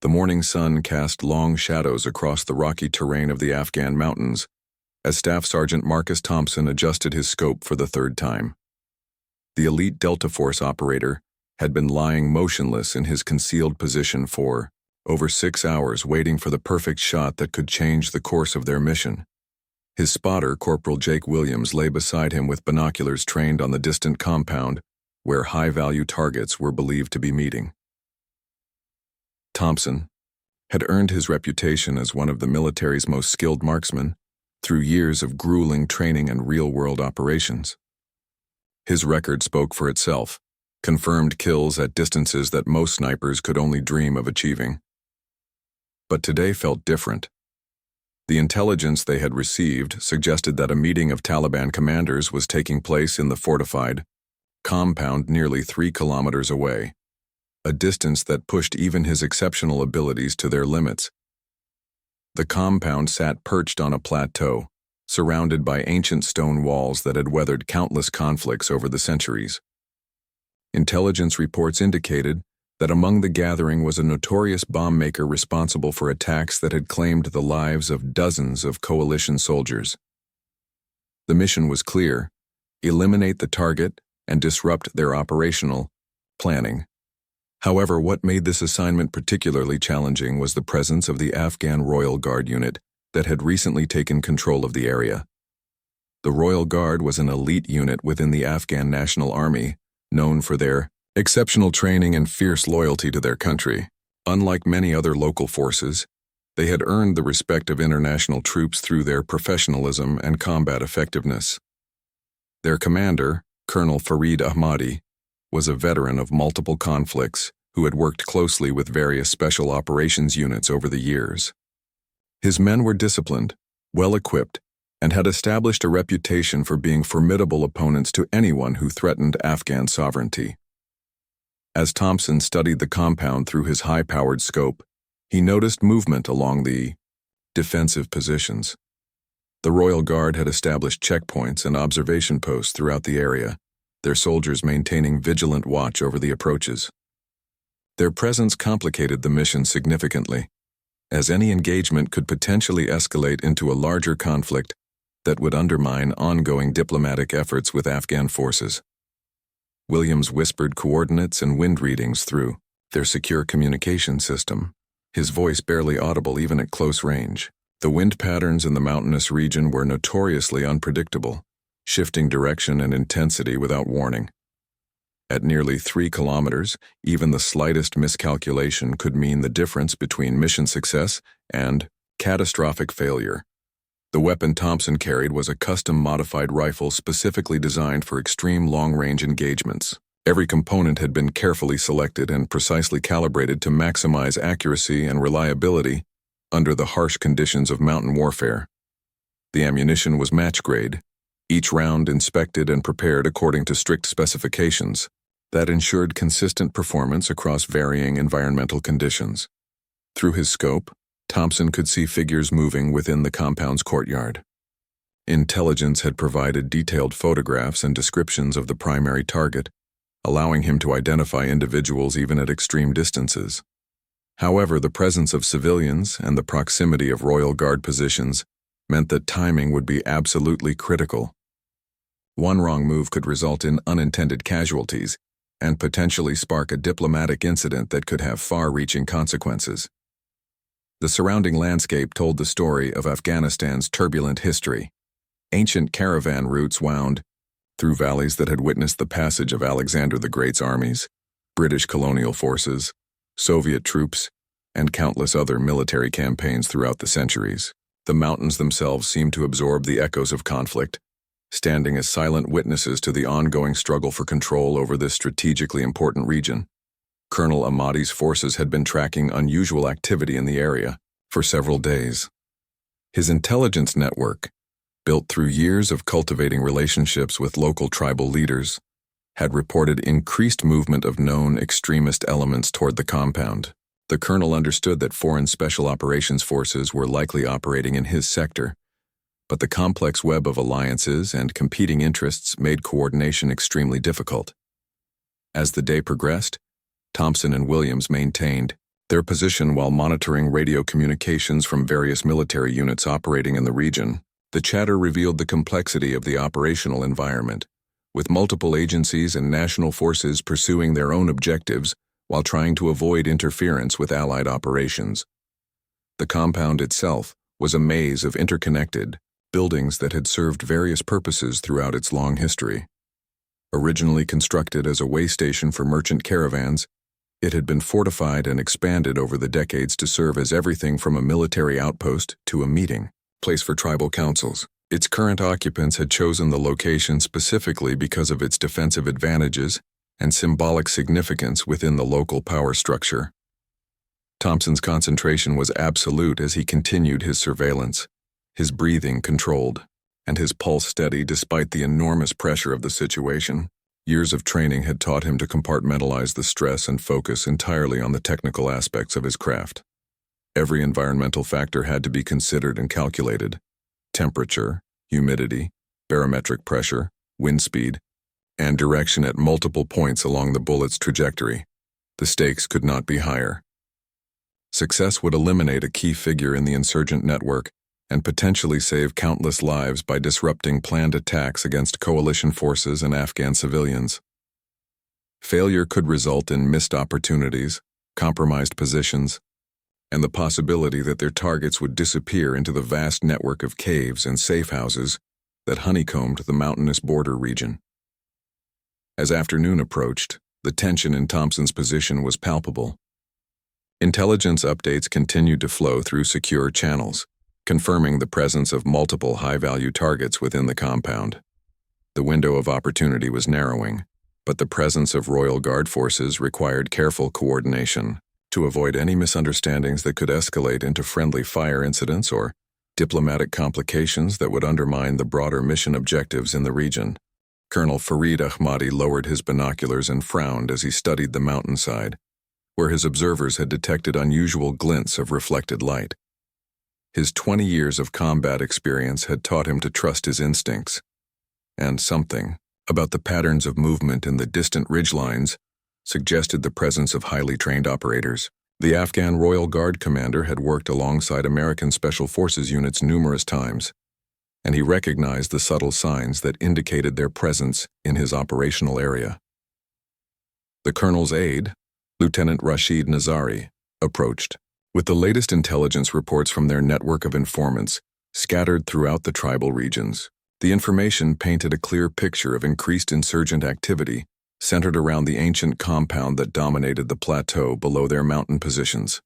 The morning sun cast long shadows across the rocky terrain of the Afghan mountains as Staff Sergeant Marcus Thompson adjusted his scope for the third time. The elite Delta Force operator had been lying motionless in his concealed position for over 6 hours, waiting for the perfect shot that could change the course of their mission. His spotter, Corporal Jake Williams, lay beside him with binoculars trained on the distant compound where high-value targets were believed to be meeting. Thompson had earned his reputation as one of the military's most skilled marksmen through years of grueling training and real-world operations. His record spoke for itself, confirmed kills at distances that most snipers could only dream of achieving. But today felt different. The intelligence they had received suggested that a meeting of Taliban commanders was taking place in the fortified compound nearly 3 kilometers away, a distance that pushed even his exceptional abilities to their limits. The compound sat perched on a plateau, surrounded by ancient stone walls that had weathered countless conflicts over the centuries. Intelligence reports indicated that among the gathering was a notorious bomb maker responsible for attacks that had claimed the lives of dozens of coalition soldiers. The mission was clear: eliminate the target and disrupt their operational planning. However, what made this assignment particularly challenging was the presence of the Afghan Royal Guard unit that had recently taken control of the area. The Royal Guard was an elite unit within the Afghan National Army, known for their exceptional training and fierce loyalty to their country. Unlike many other local forces, they had earned the respect of international troops through their professionalism and combat effectiveness. Their commander, Colonel Farid Ahmadi, was a veteran of multiple conflicts who had worked closely with various special operations units over the years. His men were disciplined, well-equipped, and had established a reputation for being formidable opponents to anyone who threatened Afghan sovereignty. As Thompson studied the compound through his high-powered scope, he noticed movement along the defensive positions. The Royal Guard had established checkpoints and observation posts throughout the area, their soldiers maintaining vigilant watch over the approaches. Their presence complicated the mission significantly, as any engagement could potentially escalate into a larger conflict that would undermine ongoing diplomatic efforts with Afghan forces. Williams whispered coordinates and wind readings through their secure communication system, his voice barely audible even at close range. The wind patterns in the mountainous region were notoriously unpredictable, shifting direction and intensity without warning. At nearly 3 kilometers, even the slightest miscalculation could mean the difference between mission success and catastrophic failure. The weapon Thompson carried was a custom-modified rifle specifically designed for extreme long-range engagements. Every component had been carefully selected and precisely calibrated to maximize accuracy and reliability under the harsh conditions of mountain warfare. The ammunition was match-grade, each round inspected and prepared according to strict specifications that ensured consistent performance across varying environmental conditions. Through his scope, Thompson could see figures moving within the compound's courtyard. Intelligence had provided detailed photographs and descriptions of the primary target, allowing him to identify individuals even at extreme distances. However, the presence of civilians and the proximity of Royal Guard positions meant that timing would be absolutely critical. One wrong move could result in unintended casualties and potentially spark a diplomatic incident that could have far-reaching consequences. The surrounding landscape told the story of Afghanistan's turbulent history. Ancient caravan routes wound through valleys that had witnessed the passage of Alexander the Great's armies, British colonial forces, Soviet troops, and countless other military campaigns throughout the centuries. The mountains themselves seemed to absorb the echoes of conflict, standing as silent witnesses to the ongoing struggle for control over this strategically important region. Colonel Ahmadi's forces had been tracking unusual activity in the area for several days. His intelligence network, built through years of cultivating relationships with local tribal leaders, had reported increased movement of known extremist elements toward the compound. The colonel understood that foreign special operations forces were likely operating in his sector, but the complex web of alliances and competing interests made coordination extremely difficult. As the day progressed, Thompson and Williams maintained Their position while monitoring radio communications from various military units operating in the region, the chatter revealed the complexity of the operational environment, with multiple agencies and national forces pursuing their own objectives while trying to avoid interference with Allied operations. The compound itself was a maze of interconnected buildings that had served various purposes throughout its long history. Originally constructed as a way station for merchant caravans, it had been fortified and expanded over the decades to serve as everything from a military outpost to a meeting place for tribal councils. Its current occupants had chosen the location specifically because of its defensive advantages and symbolic significance within the local power structure. Thompson's concentration was absolute as he continued his surveillance, his breathing controlled, and his pulse steady despite the enormous pressure of the situation. Years of training had taught him to compartmentalize the stress and focus entirely on the technical aspects of his craft. Every environmental factor had to be considered and calculated: temperature, humidity, barometric pressure, wind speed, and direction at multiple points along the bullet's trajectory. The stakes could not be higher. Success would eliminate a key figure in the insurgent network and potentially save countless lives by disrupting planned attacks against coalition forces and Afghan civilians. Failure could result in missed opportunities, compromised positions, and the possibility that their targets would disappear into the vast network of caves and safe houses that honeycombed the mountainous border region. As afternoon approached, the tension in Thompson's position was palpable. Intelligence updates continued to flow through secure channels, confirming the presence of multiple high-value targets within the compound. The window of opportunity was narrowing, but the presence of Royal Guard forces required careful coordination to avoid any misunderstandings that could escalate into friendly fire incidents or diplomatic complications that would undermine the broader mission objectives in the region. Colonel Farid Ahmadi lowered his binoculars and frowned as he studied the mountainside, where his observers had detected unusual glints of reflected light. His 20 years of combat experience had taught him to trust his instincts, and something about the patterns of movement in the distant ridgelines suggested the presence of highly trained operators. The Afghan Royal Guard commander had worked alongside American Special Forces units numerous times, and he recognized the subtle signs that indicated their presence in his operational area. The colonel's aide, Lieutenant Rashid Nazari, approached, with the latest intelligence reports from their network of informants scattered throughout the tribal regions. The information painted a clear picture of increased insurgent activity centered around the ancient compound that dominated the plateau below their mountain positions.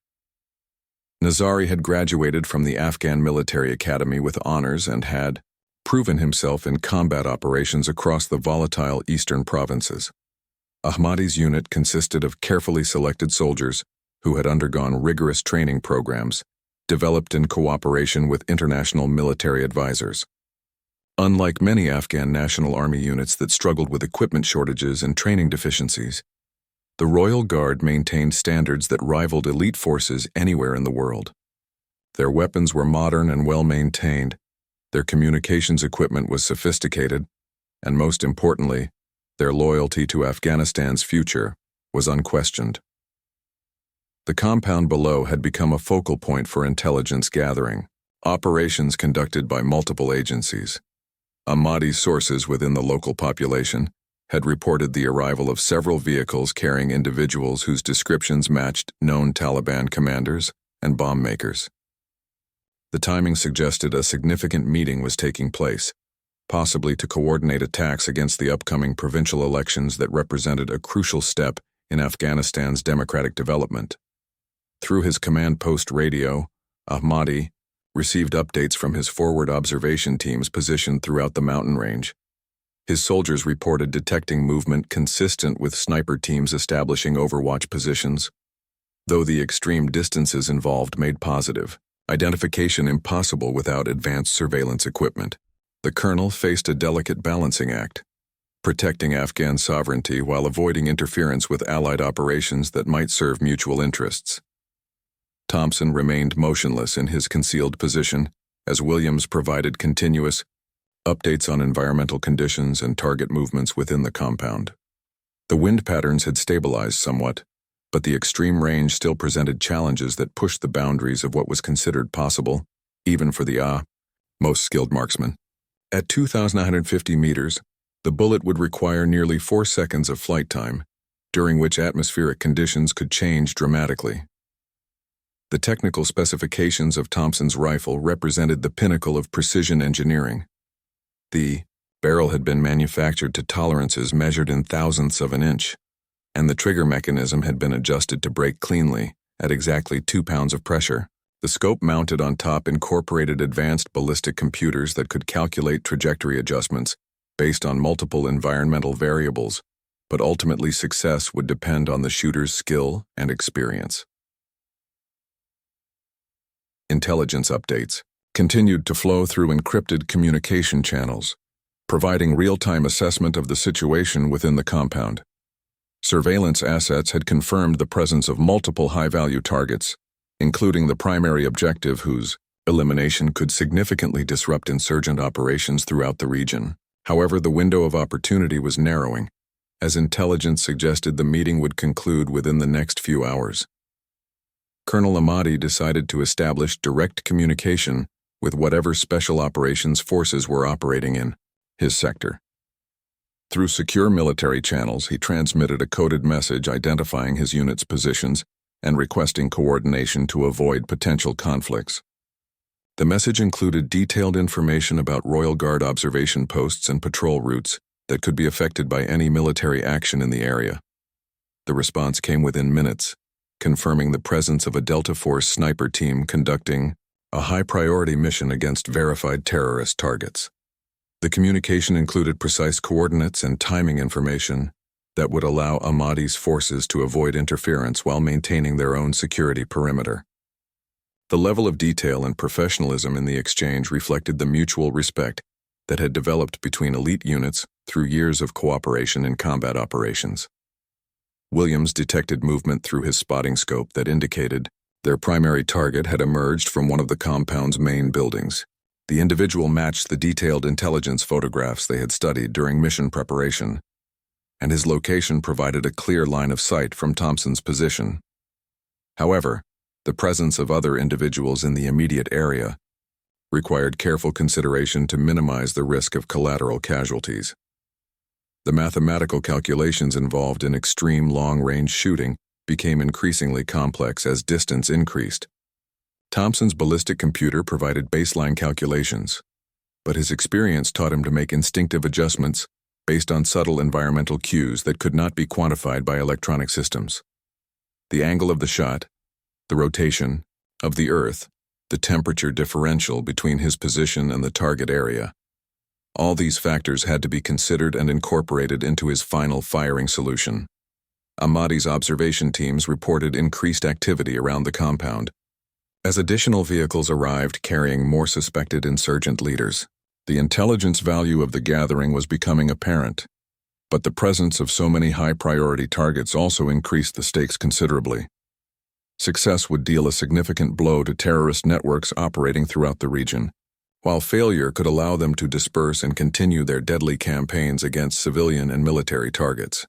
Nazari had graduated from the Afghan Military Academy with honors and had proven himself in combat operations across the volatile eastern provinces. Ahmadi's unit consisted of carefully selected soldiers who had undergone rigorous training programs, developed in cooperation with international military advisors. Unlike many Afghan National Army units that struggled with equipment shortages and training deficiencies, the Royal Guard maintained standards that rivaled elite forces anywhere in the world. Their weapons were modern and well-maintained, their communications equipment was sophisticated, and most importantly, their loyalty to Afghanistan's future was unquestioned. The compound below had become a focal point for intelligence gathering, operations conducted by multiple agencies. Ahmadi's sources within the local population had reported the arrival of several vehicles carrying individuals whose descriptions matched known Taliban commanders and bomb makers. The timing suggested a significant meeting was taking place, possibly to coordinate attacks against the upcoming provincial elections that represented a crucial step in Afghanistan's democratic development. Through his command post radio, Ahmadi received updates from his forward observation teams positioned throughout the mountain range. His soldiers reported detecting movement consistent with sniper teams establishing overwatch positions, though the extreme distances involved made positive identification impossible without advanced surveillance equipment. The colonel faced a delicate balancing act, protecting Afghan sovereignty while avoiding interference with Allied operations that might serve mutual interests. Thompson remained motionless in his concealed position as Williams provided continuous updates on environmental conditions and target movements within the compound. The wind patterns had stabilized somewhat, But the extreme range still presented challenges that pushed the boundaries of what was considered possible, even for the most skilled marksmen. At 2,950 meters, the bullet would require nearly 4 seconds of flight time, during which atmospheric conditions could change dramatically. The technical specifications of Thompson's rifle represented the pinnacle of precision engineering. The barrel had been manufactured to tolerances measured in thousandths of an inch, and the trigger mechanism had been adjusted to break cleanly at exactly 2 pounds of pressure. The scope mounted on top incorporated advanced ballistic computers that could calculate trajectory adjustments based on multiple environmental variables, but ultimately success would depend on the shooter's skill and experience. Intelligence updates continued to flow through encrypted communication channels, providing real-time assessment of the situation within the compound. Surveillance assets had confirmed the presence of multiple high-value targets, including the primary objective whose elimination could significantly disrupt insurgent operations throughout the region. However, the window of opportunity was narrowing, as intelligence suggested the meeting would conclude within the next few hours. Colonel Ahmadi decided to establish direct communication with whatever special operations forces were operating in his sector. Through secure military channels, he transmitted a coded message identifying his unit's positions and requesting coordination to avoid potential conflicts. The message included detailed information about Royal Guard observation posts and patrol routes that could be affected by any military action in the area. The response came within minutes, confirming the presence of a Delta Force sniper team conducting a high-priority mission against verified terrorist targets. The communication included precise coordinates and timing information that would allow Ahmadi's forces to avoid interference while maintaining their own security perimeter. The level of detail and professionalism in the exchange reflected the mutual respect that had developed between elite units through years of cooperation in combat operations. Williams detected movement through his spotting scope that indicated their primary target had emerged from one of the compound's main buildings. The individual matched the detailed intelligence photographs they had studied during mission preparation, and his location provided a clear line of sight from Thompson's position. However, the presence of other individuals in the immediate area required careful consideration to minimize the risk of collateral casualties. The mathematical calculations involved in extreme long-range shooting became increasingly complex as distance increased. Thompson's ballistic computer provided baseline calculations, but his experience taught him to make instinctive adjustments based on subtle environmental cues that could not be quantified by electronic systems. The angle of the shot, the rotation of the Earth, the temperature differential between his position and the target area. All these factors had to be considered and incorporated into his final firing solution. Ahmadi's observation teams reported increased activity around the compound, as additional vehicles arrived carrying more suspected insurgent leaders. The intelligence value of the gathering was becoming apparent, but the presence of so many high-priority targets also increased the stakes considerably. Success would deal a significant blow to terrorist networks operating throughout the region, while failure could allow them to disperse and continue their deadly campaigns against civilian and military targets.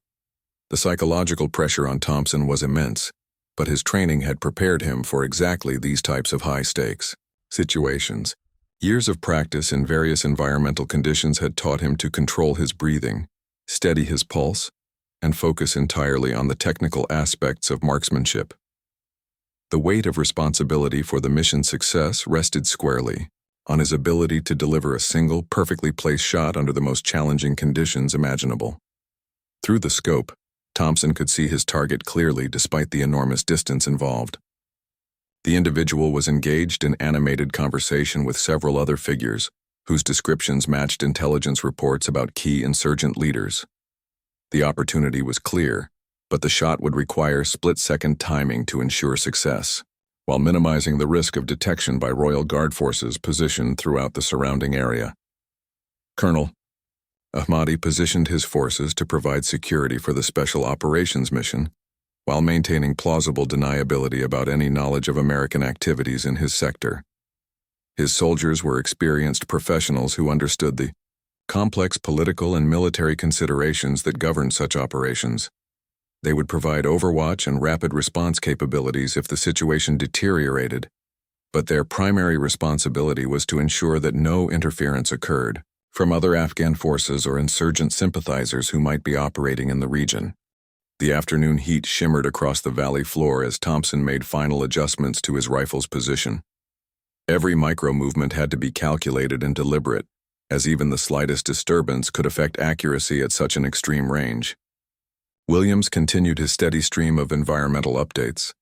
The psychological pressure on Thompson was immense, but his training had prepared him for exactly these types of high-stakes situations. Years of practice in various environmental conditions had taught him to control his breathing, steady his pulse, and focus entirely on the technical aspects of marksmanship. The weight of responsibility for the mission's success rested squarely on his ability to deliver a single, perfectly placed shot under the most challenging conditions imaginable. Through the scope, Thompson could see his target clearly despite the enormous distance involved. The individual was engaged in animated conversation with several other figures, whose descriptions matched intelligence reports about key insurgent leaders. The opportunity was clear, but the shot would require split-second timing to ensure success, while minimizing the risk of detection by Royal Guard forces positioned throughout the surrounding area. Colonel Ahmadi positioned his forces to provide security for the Special Operations mission, while maintaining plausible deniability about any knowledge of American activities in his sector. His soldiers were experienced professionals who understood the complex political and military considerations that governed such operations. They would provide overwatch and rapid response capabilities if the situation deteriorated, but their primary responsibility was to ensure that no interference occurred from other Afghan forces or insurgent sympathizers who might be operating in the region. The afternoon heat shimmered across the valley floor as Thompson made final adjustments to his rifle's position. Every micro-movement had to be calculated and deliberate, as even the slightest disturbance could affect accuracy at such an extreme range. Williams continued his steady stream of environmental updates,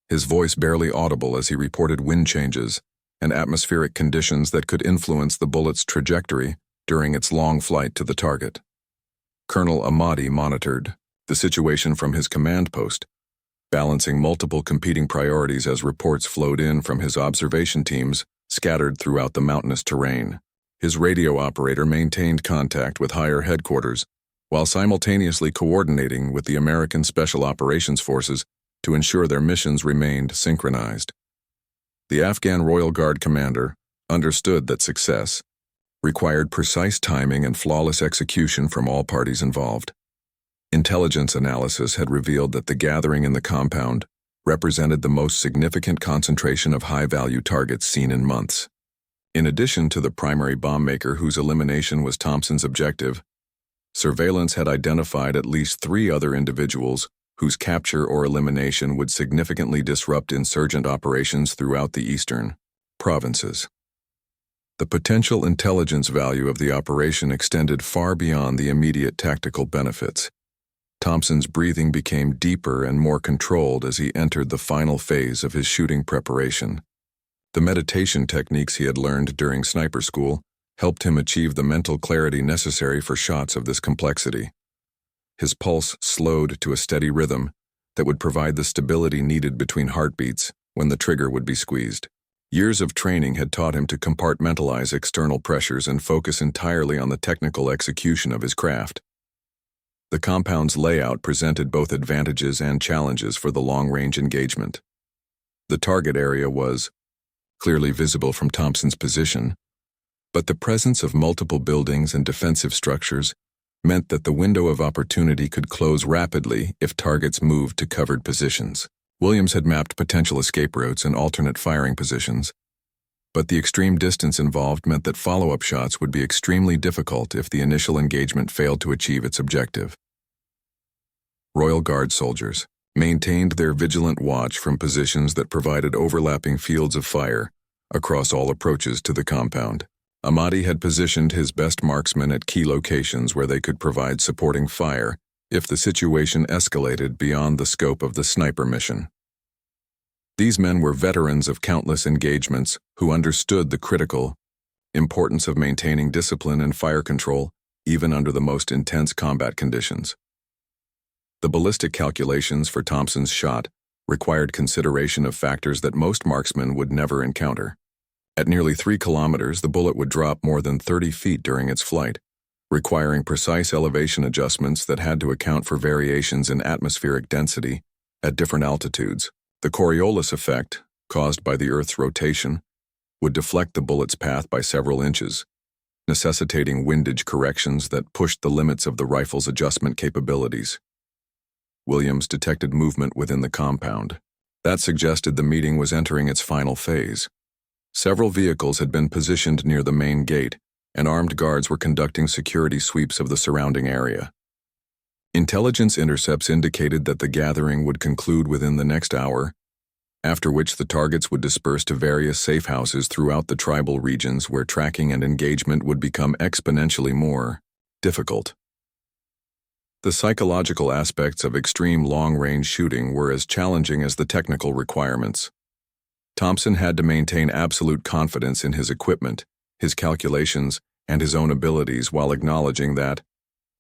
his voice barely audible as he reported wind changes and atmospheric conditions that could influence the bullet's trajectory during its long flight to the target. Colonel Ahmadi monitored the situation from his command post, balancing multiple competing priorities as reports flowed in from his observation teams scattered throughout the mountainous terrain. His radio operator maintained contact with higher headquarters, while simultaneously coordinating with the American Special Operations Forces to ensure their missions remained synchronized. The Afghan Royal Guard commander understood that success required precise timing and flawless execution from all parties involved. Intelligence analysis had revealed that the gathering in the compound represented the most significant concentration of high-value targets seen in months. In addition to the primary bomb maker whose elimination was Thompson's objective, surveillance had identified at least 3 other individuals whose capture or elimination would significantly disrupt insurgent operations throughout the eastern provinces. The potential intelligence value of the operation extended far beyond the immediate tactical benefits. Thompson's breathing became deeper and more controlled as he entered the final phase of his shooting preparation. The meditation techniques he had learned during sniper school helped him achieve the mental clarity necessary for shots of this complexity. His pulse slowed to a steady rhythm that would provide the stability needed between heartbeats when the trigger would be squeezed. Years of training had taught him to compartmentalize external pressures and focus entirely on the technical execution of his craft. The compound's layout presented both advantages and challenges for the long-range engagement. The target area was clearly visible from Thompson's position, but the presence of multiple buildings and defensive structures meant that the window of opportunity could close rapidly if targets moved to covered positions. Williams had mapped potential escape routes and alternate firing positions, but the extreme distance involved meant that follow-up shots would be extremely difficult if the initial engagement failed to achieve its objective. Royal Guard soldiers maintained their vigilant watch from positions that provided overlapping fields of fire across all approaches to the compound. Ahmadi had positioned his best marksmen at key locations where they could provide supporting fire if the situation escalated beyond the scope of the sniper mission. These men were veterans of countless engagements who understood the critical importance of maintaining discipline and fire control even under the most intense combat conditions. The ballistic calculations for Thompson's shot required consideration of factors that most marksmen would never encounter. At nearly 3 kilometers, the bullet would drop more than 30 feet during its flight, requiring precise elevation adjustments that had to account for variations in atmospheric density at different altitudes. The Coriolis effect, caused by the Earth's rotation, would deflect the bullet's path by several inches, necessitating windage corrections that pushed the limits of the rifle's adjustment capabilities. Williams detected movement within the compound. That suggested the meeting was entering its final phase. Several vehicles had been positioned near the main gate, and armed guards were conducting security sweeps of the surrounding area. Intelligence intercepts indicated that the gathering would conclude within the next hour, after which the targets would disperse to various safe houses throughout the tribal regions where tracking and engagement would become exponentially more difficult. The psychological aspects of extreme long-range shooting were as challenging as the technical requirements. Thompson had to maintain absolute confidence in his equipment, his calculations, and his own abilities while acknowledging that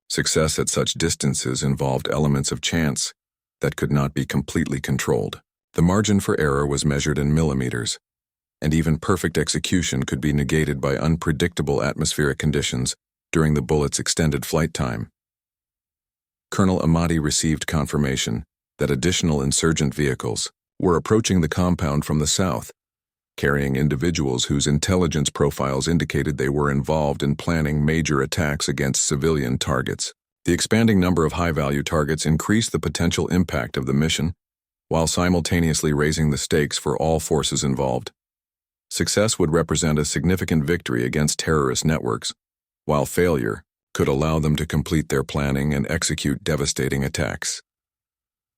success at such distances involved elements of chance that could not be completely controlled. The margin for error was measured in millimeters, and even perfect execution could be negated by unpredictable atmospheric conditions during the bullet's extended flight time. Colonel Ahmadi received confirmation that additional insurgent vehicles were approaching the compound from the south, carrying individuals whose intelligence profiles indicated they were involved in planning major attacks against civilian targets. The expanding number of high-value targets increased the potential impact of the mission, while simultaneously raising the stakes for all forces involved. Success would represent a significant victory against terrorist networks, while failure could allow them to complete their planning and execute devastating attacks.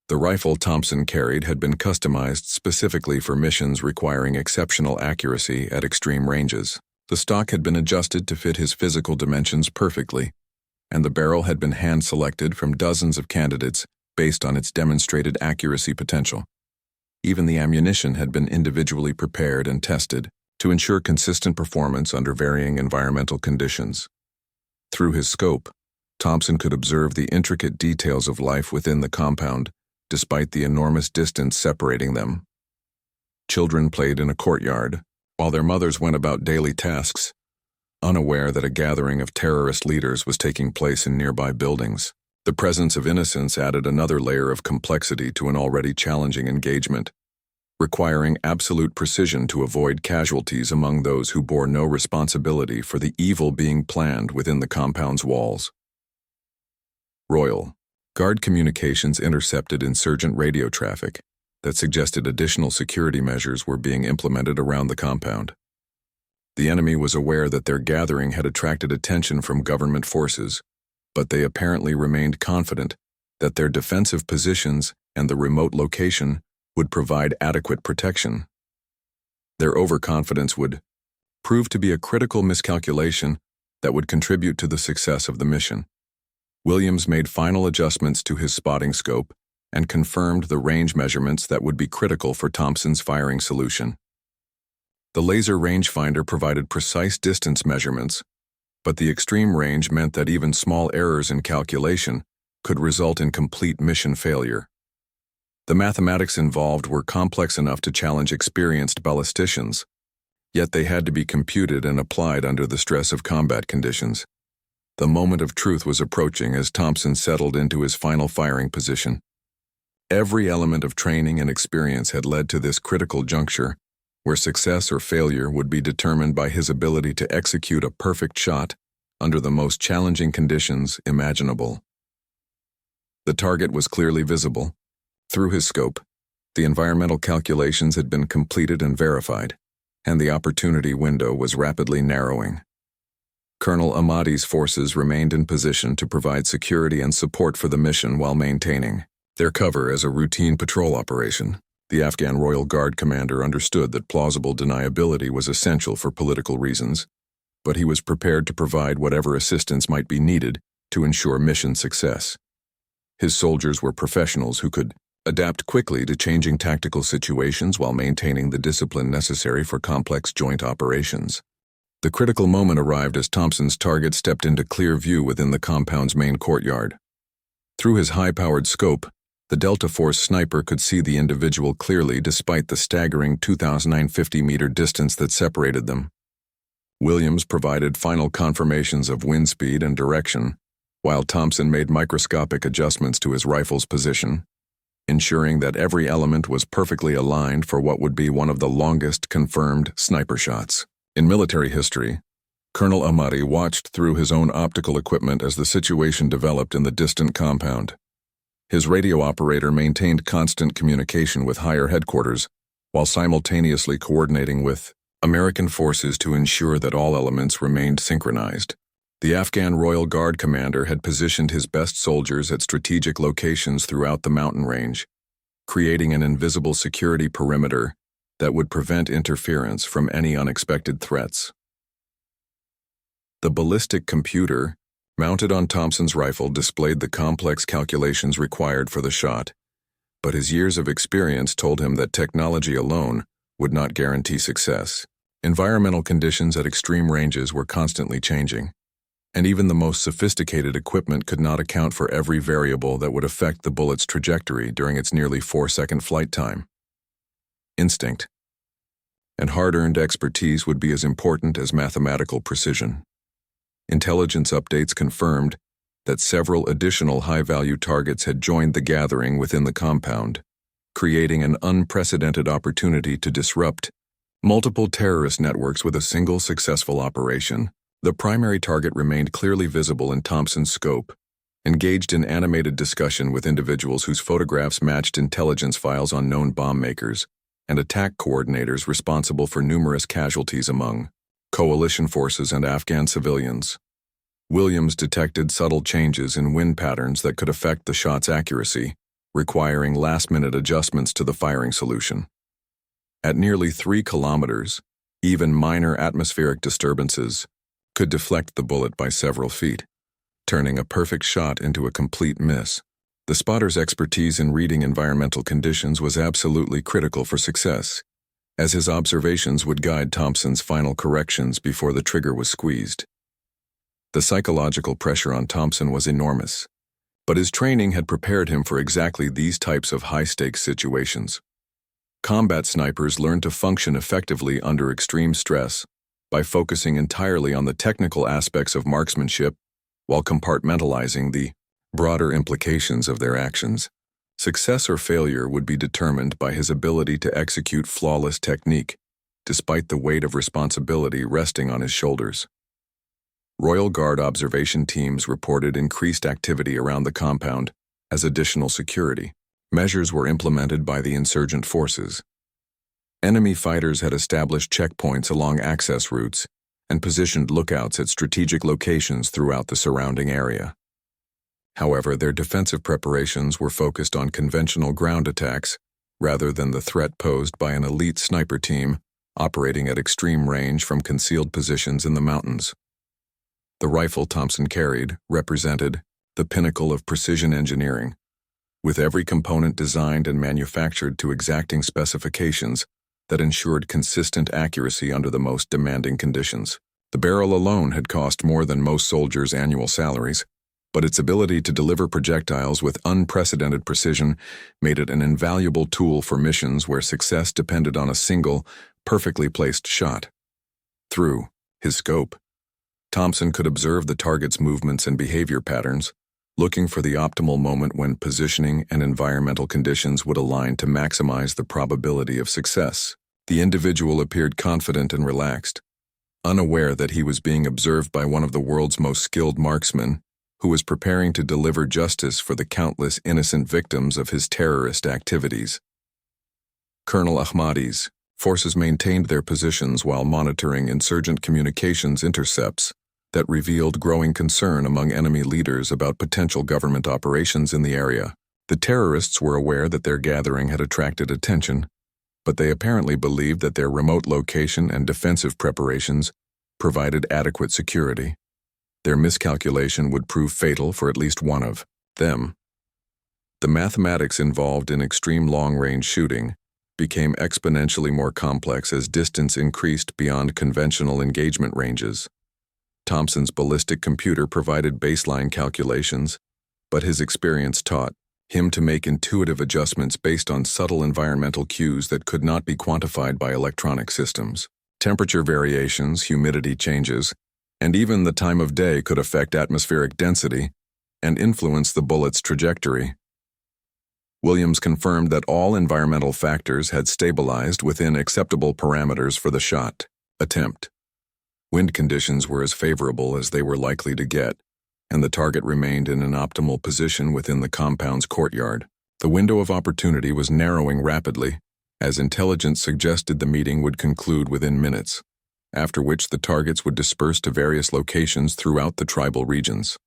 The rifle Thompson carried had been customized specifically for missions requiring exceptional accuracy at extreme ranges. The stock had been adjusted to fit his physical dimensions perfectly, and the barrel had been hand-selected from dozens of candidates based on its demonstrated accuracy potential. Even the ammunition had been individually prepared and tested to ensure consistent performance under varying environmental conditions. Through his scope, Thompson could observe the intricate details of life within the compound, despite the enormous distance separating them. Children played in a courtyard, while their mothers went about daily tasks, unaware that a gathering of terrorist leaders was taking place in nearby buildings. The presence of innocence added another layer of complexity to an already challenging engagement, requiring absolute precision to avoid casualties among those who bore no responsibility for the evil being planned within the compound's walls. Royal Guard communications intercepted insurgent radio traffic that suggested additional security measures were being implemented around the compound. The enemy was aware that their gathering had attracted attention from government forces, but they apparently remained confident that their defensive positions and the remote location would provide adequate protection. Their overconfidence would prove to be a critical miscalculation that would contribute to the success of the mission. Williams made final adjustments to his spotting scope and confirmed the range measurements that would be critical for Thompson's firing solution. The laser rangefinder provided precise distance measurements, but the extreme range meant that even small errors in calculation could result in complete mission failure. The mathematics involved were complex enough to challenge experienced ballisticians, yet they had to be computed and applied under the stress of combat conditions. The moment of truth was approaching as Thompson settled into his final firing position. Every element of training and experience had led to this critical juncture, where success or failure would be determined by his ability to execute a perfect shot under the most challenging conditions imaginable. The target was clearly visible. Through his scope, the environmental calculations had been completed and verified, and the opportunity window was rapidly narrowing. Colonel Ahmadi's forces remained in position to provide security and support for the mission while maintaining their cover as a routine patrol operation. The Afghan Royal Guard commander understood that plausible deniability was essential for political reasons, but he was prepared to provide whatever assistance might be needed to ensure mission success. His soldiers were professionals who could adapt quickly to changing tactical situations while maintaining the discipline necessary for complex joint operations. The critical moment arrived as Thompson's target stepped into clear view within the compound's main courtyard. Through his high-powered scope, the Delta Force sniper could see the individual clearly despite the staggering 2,950-meter distance that separated them. Williams provided final confirmations of wind speed and direction, while Thompson made microscopic adjustments to his rifle's position, ensuring that every element was perfectly aligned for what would be one of the longest confirmed sniper shots in military history. Colonel Ahmadi watched through his own optical equipment as the situation developed in the distant compound. His radio operator maintained constant communication with higher headquarters, while simultaneously coordinating with American forces to ensure that all elements remained synchronized. The Afghan Royal Guard commander had positioned his best soldiers at strategic locations throughout the mountain range, creating an invisible security perimeter that would prevent interference from any unexpected threats. The ballistic computer, mounted on Thompson's rifle, displayed the complex calculations required for the shot, but his years of experience told him that technology alone would not guarantee success. Environmental conditions at extreme ranges were constantly changing, and even the most sophisticated equipment could not account for every variable that would affect the bullet's trajectory during its nearly 4-second flight time. Instinct and hard-earned expertise would be as important as mathematical precision. Intelligence updates confirmed that several additional high-value targets had joined the gathering within the compound, creating an unprecedented opportunity to disrupt multiple terrorist networks with a single successful operation. The primary target remained clearly visible in Thompson's scope, engaged in animated discussion with individuals whose photographs matched intelligence files on known bomb makers, and attack coordinators responsible for numerous casualties among coalition forces and Afghan civilians. Williams detected subtle changes in wind patterns that could affect the shot's accuracy, requiring last-minute adjustments to the firing solution. At nearly 3 kilometers, even minor atmospheric disturbances could deflect the bullet by several feet, turning a perfect shot into a complete miss. The spotter's expertise in reading environmental conditions was absolutely critical for success, as his observations would guide Thompson's final corrections before the trigger was squeezed. The psychological pressure on Thompson was enormous, but his training had prepared him for exactly these types of high-stakes situations. Combat snipers learn to function effectively under extreme stress by focusing entirely on the technical aspects of marksmanship while compartmentalizing the broader implications of their actions. Success or failure would be determined by his ability to execute flawless technique, despite the weight of responsibility resting on his shoulders. Royal Guard observation teams reported increased activity around the compound as additional security measures were implemented by the insurgent forces. Enemy fighters had established checkpoints along access routes and positioned lookouts at strategic locations throughout the surrounding area. However, their defensive preparations were focused on conventional ground attacks rather than the threat posed by an elite sniper team operating at extreme range from concealed positions in the mountains. The rifle Thompson carried represented the pinnacle of precision engineering, with every component designed and manufactured to exacting specifications that ensured consistent accuracy under the most demanding conditions. The barrel alone had cost more than most soldiers' annual salaries, but its ability to deliver projectiles with unprecedented precision made it an invaluable tool for missions where success depended on a single, perfectly placed shot. Through his scope, Thompson could observe the target's movements and behavior patterns, looking for the optimal moment when positioning and environmental conditions would align to maximize the probability of success. The individual appeared confident and relaxed, unaware that he was being observed by one of the world's most skilled marksmen, who was preparing to deliver justice for the countless innocent victims of his terrorist activities. Colonel Ahmadi's forces maintained their positions while monitoring insurgent communications intercepts that revealed growing concern among enemy leaders about potential government operations in the area. The terrorists were aware that their gathering had attracted attention, but they apparently believed that their remote location and defensive preparations provided adequate security. Their miscalculation would prove fatal for at least one of them. The mathematics involved in extreme long-range shooting became exponentially more complex as distance increased beyond conventional engagement ranges. Thompson's ballistic computer provided baseline calculations, but his experience taught him to make intuitive adjustments based on subtle environmental cues that could not be quantified by electronic systems. Temperature variations, humidity changes, and even the time of day could affect atmospheric density and influence the bullet's trajectory. Williams confirmed that all environmental factors had stabilized within acceptable parameters for the shot attempt. Wind conditions were as favorable as they were likely to get, and the target remained in an optimal position within the compound's courtyard. The window of opportunity was narrowing rapidly, as intelligence suggested the meeting would conclude within minutes, after which the targets would disperse to various locations throughout the tribal regions.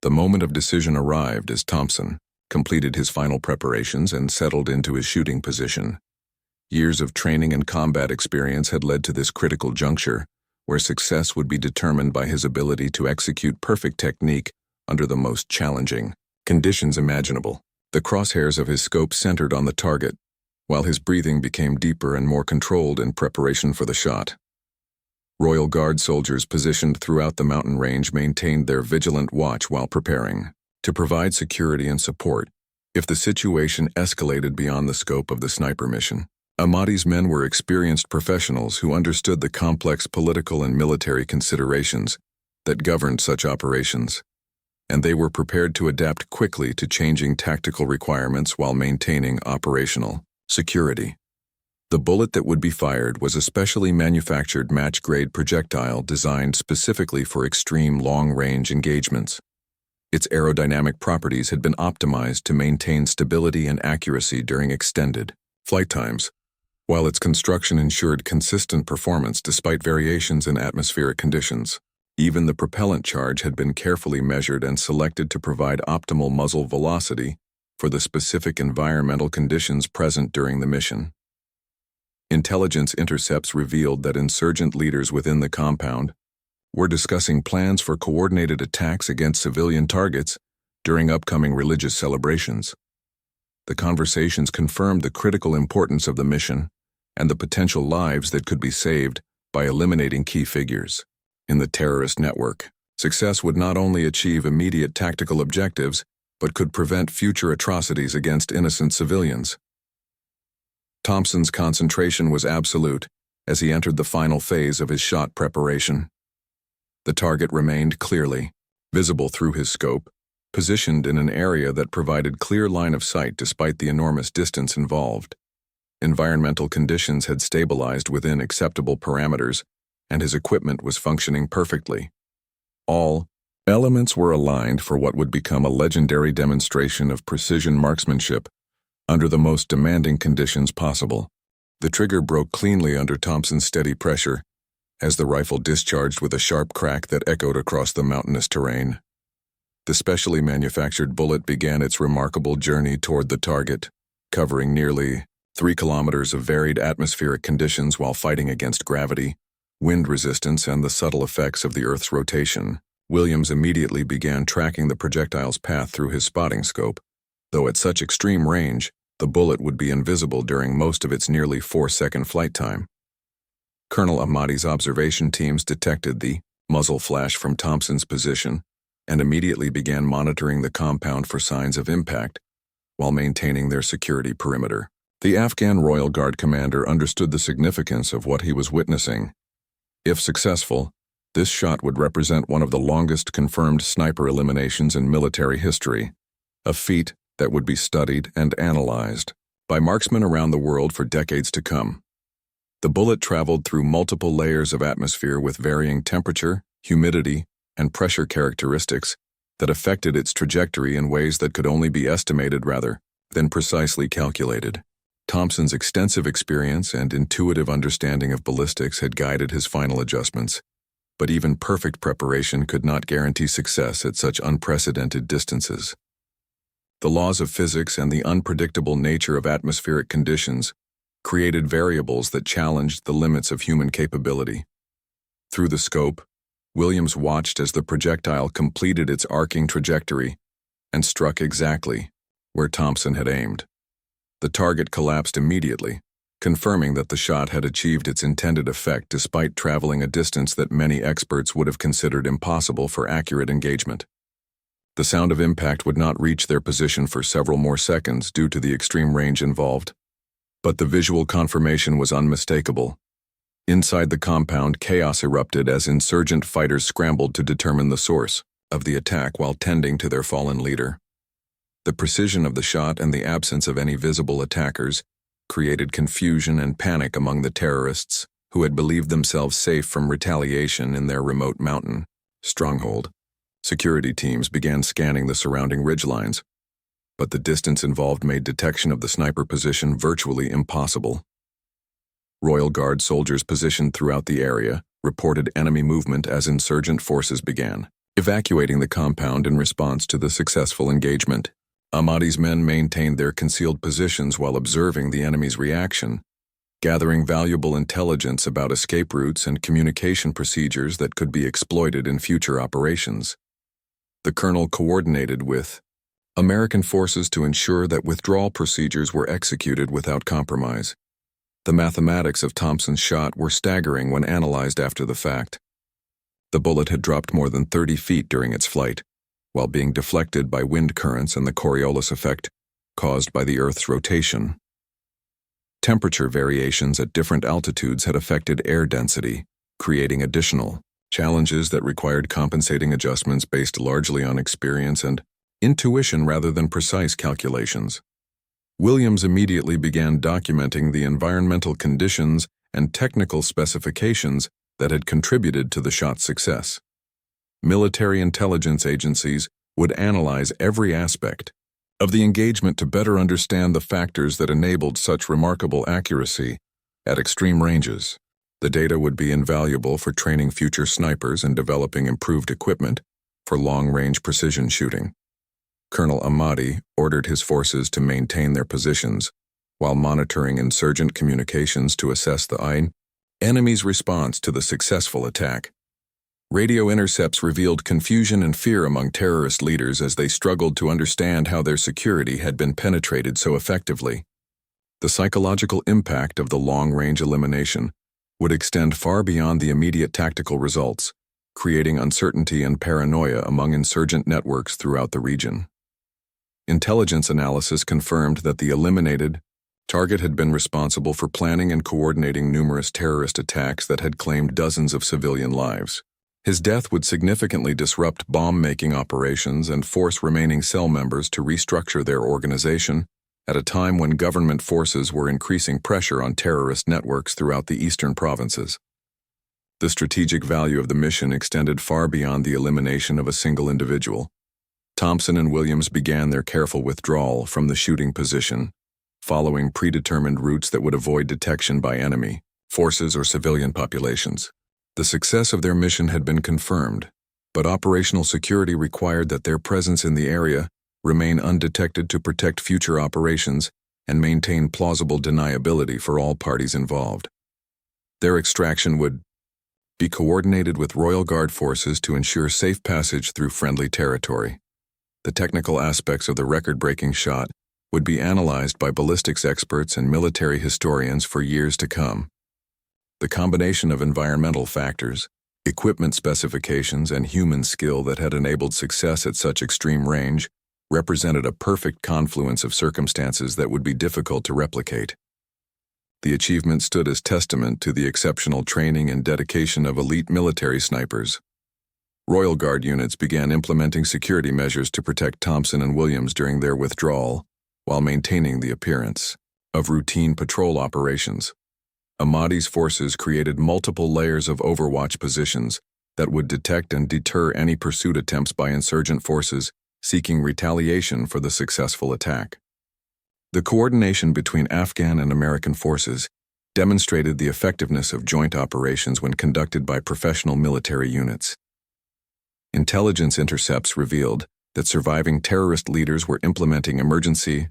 The moment of decision arrived as Thompson completed his final preparations and settled into his shooting position. Years of training and combat experience had led to this critical juncture, where success would be determined by his ability to execute perfect technique under the most challenging conditions imaginable. The crosshairs of his scope centered on the target, while his breathing became deeper and more controlled in preparation for the shot. Royal Guard soldiers positioned throughout the mountain range maintained their vigilant watch while preparing to provide security and support if the situation escalated beyond the scope of the sniper mission. Ahmadi's men were experienced professionals who understood the complex political and military considerations that governed such operations, and they were prepared to adapt quickly to changing tactical requirements while maintaining operational security. The bullet that would be fired was a specially manufactured match-grade projectile designed specifically for extreme long-range engagements. Its aerodynamic properties had been optimized to maintain stability and accuracy during extended flight times, while its construction ensured consistent performance despite variations in atmospheric conditions. Even the propellant charge had been carefully measured and selected to provide optimal muzzle velocity for the specific environmental conditions present during the mission. Intelligence intercepts revealed that insurgent leaders within the compound were discussing plans for coordinated attacks against civilian targets during upcoming religious celebrations. The conversations confirmed the critical importance of the mission and the potential lives that could be saved by eliminating key figures in the terrorist network. Success would not only achieve immediate tactical objectives, but could prevent future atrocities against innocent civilians. Thompson's concentration was absolute as he entered the final phase of his shot preparation. The target remained clearly visible through his scope, positioned in an area that provided clear line of sight despite the enormous distance involved. Environmental conditions had stabilized within acceptable parameters, and his equipment was functioning perfectly. All elements were aligned for what would become a legendary demonstration of precision marksmanship under the most demanding conditions possible. The trigger broke cleanly under Thompson's steady pressure, as the rifle discharged with a sharp crack that echoed across the mountainous terrain. The specially manufactured bullet began its remarkable journey toward the target, covering nearly 3 kilometers of varied atmospheric conditions while fighting against gravity, wind resistance, and the subtle effects of the Earth's rotation. Williams immediately began tracking the projectile's path through his spotting scope, though at such extreme range, the bullet would be invisible during most of its nearly 4-second flight time. Colonel Ahmadi's observation teams detected the muzzle flash from Thompson's position and immediately began monitoring the compound for signs of impact while maintaining their security perimeter. The Afghan Royal Guard commander understood the significance of what he was witnessing. If successful, this shot would represent one of the longest confirmed sniper eliminations in military history, a feat that would be studied and analyzed by marksmen around the world for decades to come. The bullet traveled through multiple layers of atmosphere with varying temperature, humidity, and pressure characteristics that affected its trajectory in ways that could only be estimated rather than precisely calculated. Thompson's extensive experience and intuitive understanding of ballistics had guided his final adjustments, but even perfect preparation could not guarantee success at such unprecedented distances. The laws of physics and the unpredictable nature of atmospheric conditions created variables that challenged the limits of human capability. Through the scope, Williams watched as the projectile completed its arcing trajectory and struck exactly where Thompson had aimed. The target collapsed immediately, confirming that the shot had achieved its intended effect despite traveling a distance that many experts would have considered impossible for accurate engagement. The sound of impact would not reach their position for several more seconds due to the extreme range involved, but the visual confirmation was unmistakable. Inside the compound, chaos erupted as insurgent fighters scrambled to determine the source of the attack while tending to their fallen leader. The precision of the shot and the absence of any visible attackers created confusion and panic among the terrorists who had believed themselves safe from retaliation in their remote mountain stronghold. Security teams began scanning the surrounding ridgelines, but the distance involved made detection of the sniper position virtually impossible. Royal Guard soldiers positioned throughout the area reported enemy movement as insurgent forces began evacuating the compound in response to the successful engagement. Ahmadi's men maintained their concealed positions while observing the enemy's reaction, gathering valuable intelligence about escape routes and communication procedures that could be exploited in future operations. The colonel coordinated with American forces to ensure that withdrawal procedures were executed without compromise. The mathematics of Thompson's shot were staggering when analyzed after the fact. The bullet had dropped more than 30 feet during its flight, while being deflected by wind currents and the Coriolis effect caused by the Earth's rotation. Temperature variations at different altitudes had affected air density, creating additional challenges that required compensating adjustments based largely on experience and intuition rather than precise calculations. Williams immediately began documenting the environmental conditions and technical specifications that had contributed to the shot's success. Military intelligence agencies would analyze every aspect of the engagement to better understand the factors that enabled such remarkable accuracy at extreme ranges. The data would be invaluable for training future snipers and developing improved equipment for long-range precision shooting. Colonel Ahmadi ordered his forces to maintain their positions while monitoring insurgent communications to assess the enemy's response to the successful attack. Radio intercepts revealed confusion and fear among terrorist leaders as they struggled to understand how their security had been penetrated so effectively. The psychological impact of the long-range elimination would extend far beyond the immediate tactical results, creating uncertainty and paranoia among insurgent networks throughout the region. Intelligence analysis confirmed that the eliminated target had been responsible for planning and coordinating numerous terrorist attacks that had claimed dozens of civilian lives. His death would significantly disrupt bomb-making operations and force remaining cell members to restructure their organization at a time when government forces were increasing pressure on terrorist networks throughout the eastern provinces. The strategic value of the mission extended far beyond the elimination of a single individual. Thompson and Williams began their careful withdrawal from the shooting position, following predetermined routes that would avoid detection by enemy forces or civilian populations. The success of their mission had been confirmed, but operational security required that their presence in the area remain undetected to protect future operations and maintain plausible deniability for all parties involved. Their extraction would be coordinated with Royal Guard forces to ensure safe passage through friendly territory. The technical aspects of the record-breaking shot would be analyzed by ballistics experts and military historians for years to come. The combination of environmental factors, equipment specifications, and human skill that had enabled success at such extreme range represented a perfect confluence of circumstances that would be difficult to replicate. The achievement stood as testament to the exceptional training and dedication of elite military snipers. Royal Guard units began implementing security measures to protect Thompson and Williams during their withdrawal, while maintaining the appearance of routine patrol operations. Ahmadi's forces created multiple layers of overwatch positions that would detect and deter any pursuit attempts by insurgent forces seeking retaliation for the successful attack. The coordination between Afghan and American forces demonstrated the effectiveness of joint operations when conducted by professional military units. Intelligence intercepts revealed that surviving terrorist leaders were implementing emergency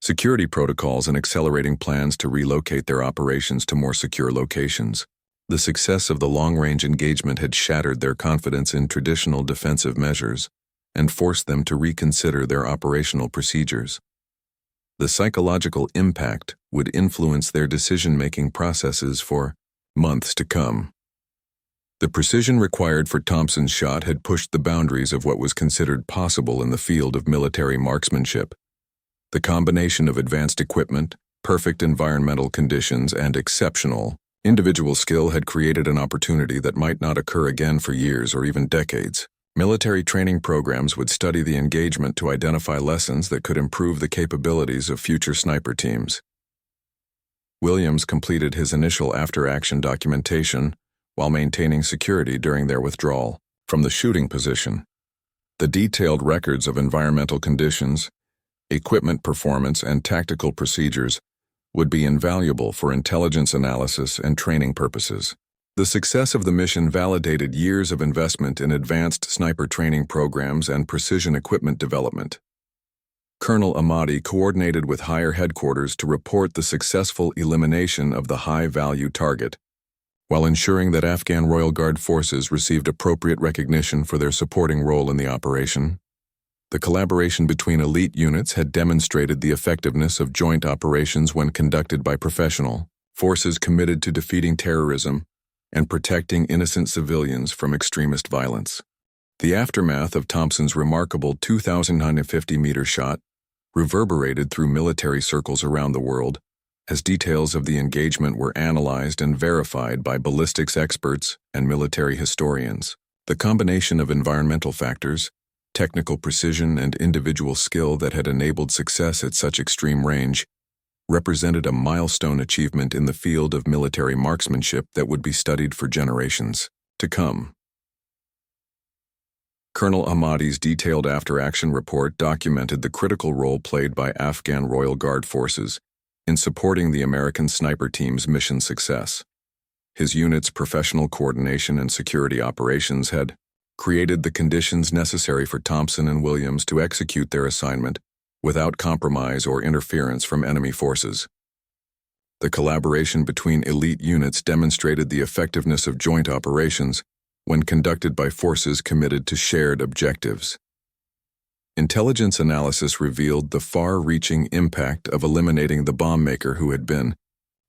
security protocols and accelerating plans to relocate their operations to more secure locations. The success of the long-range engagement had shattered their confidence in traditional defensive measures and forced them to reconsider their operational procedures. The psychological impact would influence their decision-making processes for months to come. The precision required for Thompson's shot had pushed the boundaries of what was considered possible in the field of military marksmanship. The combination of advanced equipment, perfect environmental conditions, and exceptional individual skill had created an opportunity that might not occur again for years or even decades. Military training programs would study the engagement to identify lessons that could improve the capabilities of future sniper teams. Williams completed his initial after-action documentation while maintaining security during their withdrawal from the shooting position. The detailed records of environmental conditions, equipment performance, and tactical procedures would be invaluable for intelligence analysis and training purposes. The success of the mission validated years of investment in advanced sniper training programs and precision equipment development. Colonel Ahmadi coordinated with higher headquarters to report the successful elimination of the high-value target, while ensuring that Afghan Royal Guard forces received appropriate recognition for their supporting role in the operation. The collaboration between elite units had demonstrated the effectiveness of joint operations when conducted by professional forces committed to defeating terrorism and protecting innocent civilians from extremist violence. The aftermath of Thompson's remarkable 2,950-meter shot reverberated through military circles around the world as details of the engagement were analyzed and verified by ballistics experts and military historians. The combination of environmental factors, technical precision, and individual skill that had enabled success at such extreme range represented a milestone achievement in the field of military marksmanship that would be studied for generations to come. Colonel Ahmadi's detailed after-action report documented the critical role played by Afghan Royal Guard forces in supporting the American sniper team's mission success. His unit's professional coordination and security operations had created the conditions necessary for Thompson and Williams to execute their assignment without compromise or interference from enemy forces. The collaboration between elite units demonstrated the effectiveness of joint operations when conducted by forces committed to shared objectives. Intelligence analysis revealed the far-reaching impact of eliminating the bomb maker who had been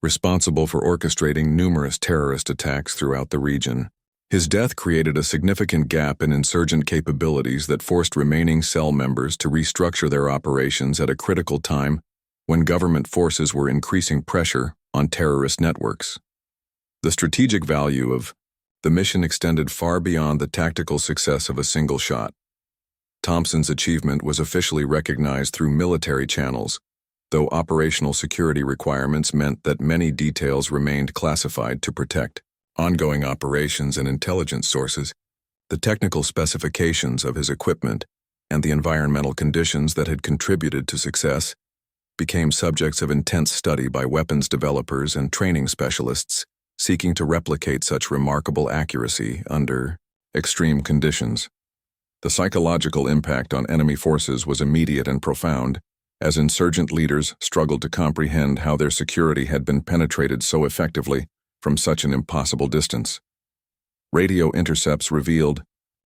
responsible for orchestrating numerous terrorist attacks throughout the region. His death created a significant gap in insurgent capabilities that forced remaining cell members to restructure their operations at a critical time when government forces were increasing pressure on terrorist networks. The strategic value of the mission extended far beyond the tactical success of a single shot. Thompson's achievement was officially recognized through military channels, though operational security requirements meant that many details remained classified to protect ongoing operations and intelligence sources. The technical specifications of his equipment and the environmental conditions that had contributed to success became subjects of intense study by weapons developers and training specialists seeking to replicate such remarkable accuracy under extreme conditions. The psychological impact on enemy forces was immediate and profound, as insurgent leaders struggled to comprehend how their security had been penetrated so effectively from such an impossible distance. Radio intercepts revealed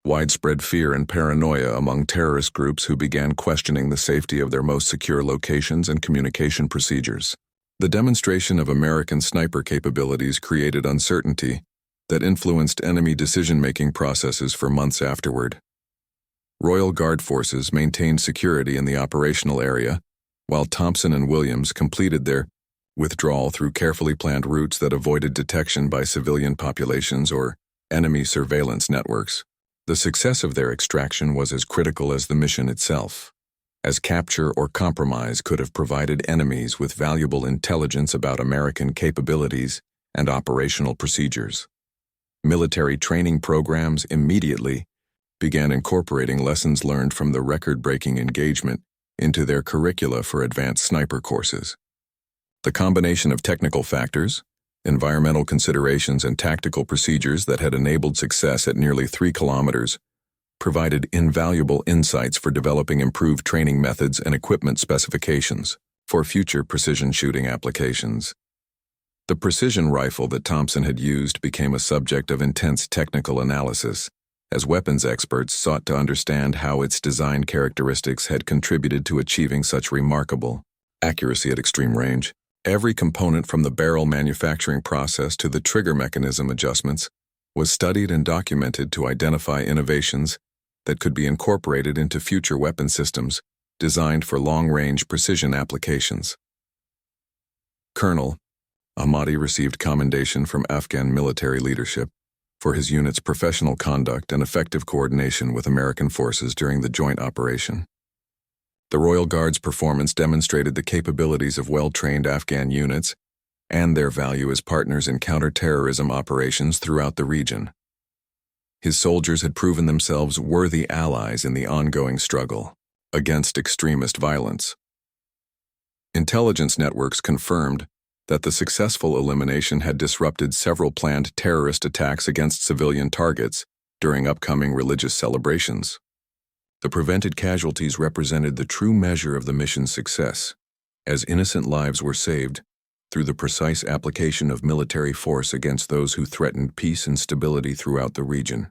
widespread fear and paranoia among terrorist groups who began questioning the safety of their most secure locations and communication procedures. The demonstration of American sniper capabilities created uncertainty that influenced enemy decision-making processes for months afterward. Royal Guard forces maintained security in the operational area, while Thompson and Williams completed their withdrawal through carefully planned routes that avoided detection by civilian populations or enemy surveillance networks. The success of their extraction was as critical as the mission itself, as capture or compromise could have provided enemies with valuable intelligence about American capabilities and operational procedures. Military training programs immediately began incorporating lessons learned from the record-breaking engagement into their curricula for advanced sniper courses. The combination of technical factors, environmental considerations, and tactical procedures that had enabled success at nearly 3 kilometers provided invaluable insights for developing improved training methods and equipment specifications for future precision shooting applications. The precision rifle that Thompson had used became a subject of intense technical analysis, as weapons experts sought to understand how its design characteristics had contributed to achieving such remarkable accuracy at extreme range. Every component from the barrel manufacturing process to the trigger mechanism adjustments was studied and documented to identify innovations that could be incorporated into future weapon systems designed for long-range precision applications. Colonel Ahmadi received commendation from Afghan military leadership for his unit's professional conduct and effective coordination with American forces during the joint operation. The Royal Guard's performance demonstrated the capabilities of well-trained Afghan units and their value as partners in counter-terrorism operations throughout the region. His soldiers had proven themselves worthy allies in the ongoing struggle against extremist violence. Intelligence networks confirmed that the successful elimination had disrupted several planned terrorist attacks against civilian targets during upcoming religious celebrations. The prevented casualties represented the true measure of the mission's success, as innocent lives were saved through the precise application of military force against those who threatened peace and stability throughout the region.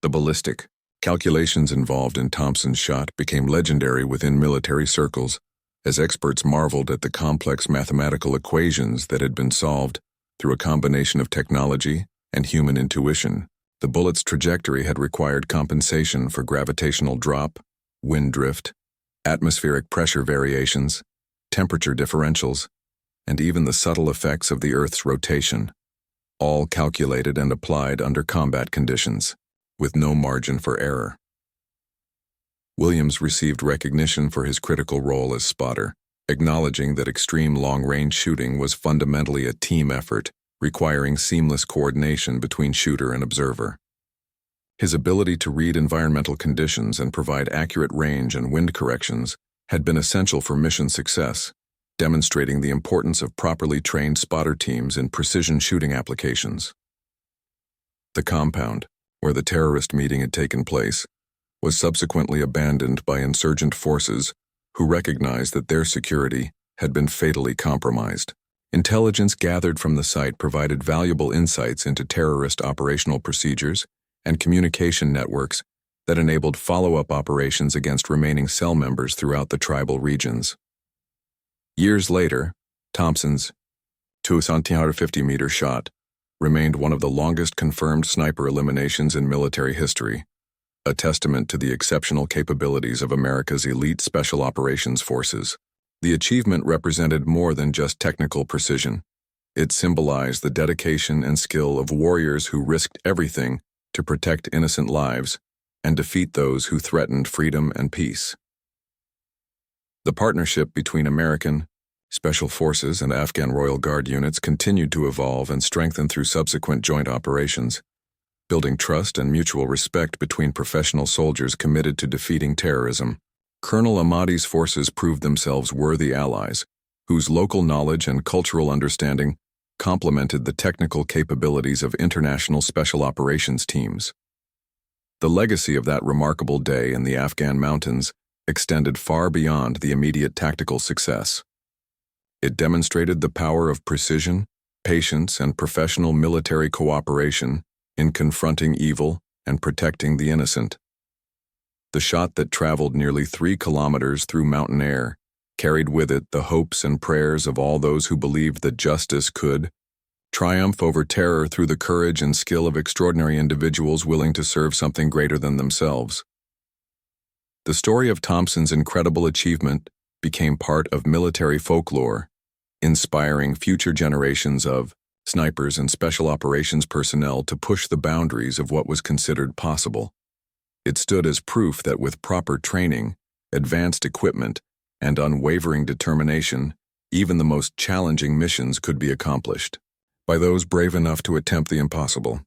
The ballistic calculations involved in Thompson's shot became legendary within military circles, as experts marveled at the complex mathematical equations that had been solved through a combination of technology and human intuition. The bullet's trajectory had required compensation for gravitational drop, wind drift, atmospheric pressure variations, temperature differentials, and even the subtle effects of the Earth's rotation, all calculated and applied under combat conditions, with no margin for error. Williams received recognition for his critical role as spotter, acknowledging that extreme long-range shooting was fundamentally a team effort, requiring seamless coordination between shooter and observer. His ability to read environmental conditions and provide accurate range and wind corrections had been essential for mission success, demonstrating the importance of properly trained spotter teams in precision shooting applications. The compound, where the terrorist meeting had taken place, was subsequently abandoned by insurgent forces who recognized that their security had been fatally compromised. Intelligence gathered from the site provided valuable insights into terrorist operational procedures and communication networks that enabled follow-up operations against remaining cell members throughout the tribal regions. Years later, Thompson's 250-meter shot remained one of the longest confirmed sniper eliminations in military history, a testament to the exceptional capabilities of America's elite special operations forces. The achievement represented more than just technical precision. It symbolized the dedication and skill of warriors who risked everything to protect innocent lives and defeat those who threatened freedom and peace. The partnership between American Special Forces and Afghan Royal Guard units continued to evolve and strengthen through subsequent joint operations, building trust and mutual respect between professional soldiers committed to defeating terrorism. Colonel Ahmadi's forces proved themselves worthy allies, whose local knowledge and cultural understanding complemented the technical capabilities of international special operations teams. The legacy of that remarkable day in the Afghan mountains extended far beyond the immediate tactical success. It demonstrated the power of precision, patience, and professional military cooperation in confronting evil and protecting the innocent. The shot that traveled nearly 3 kilometers through mountain air carried with it the hopes and prayers of all those who believed that justice could triumph over terror through the courage and skill of extraordinary individuals willing to serve something greater than themselves. The story of Thompson's incredible achievement became part of military folklore, inspiring future generations of snipers and special operations personnel to push the boundaries of what was considered possible. It stood as proof that with proper training, advanced equipment, and unwavering determination, even the most challenging missions could be accomplished by those brave enough to attempt the impossible.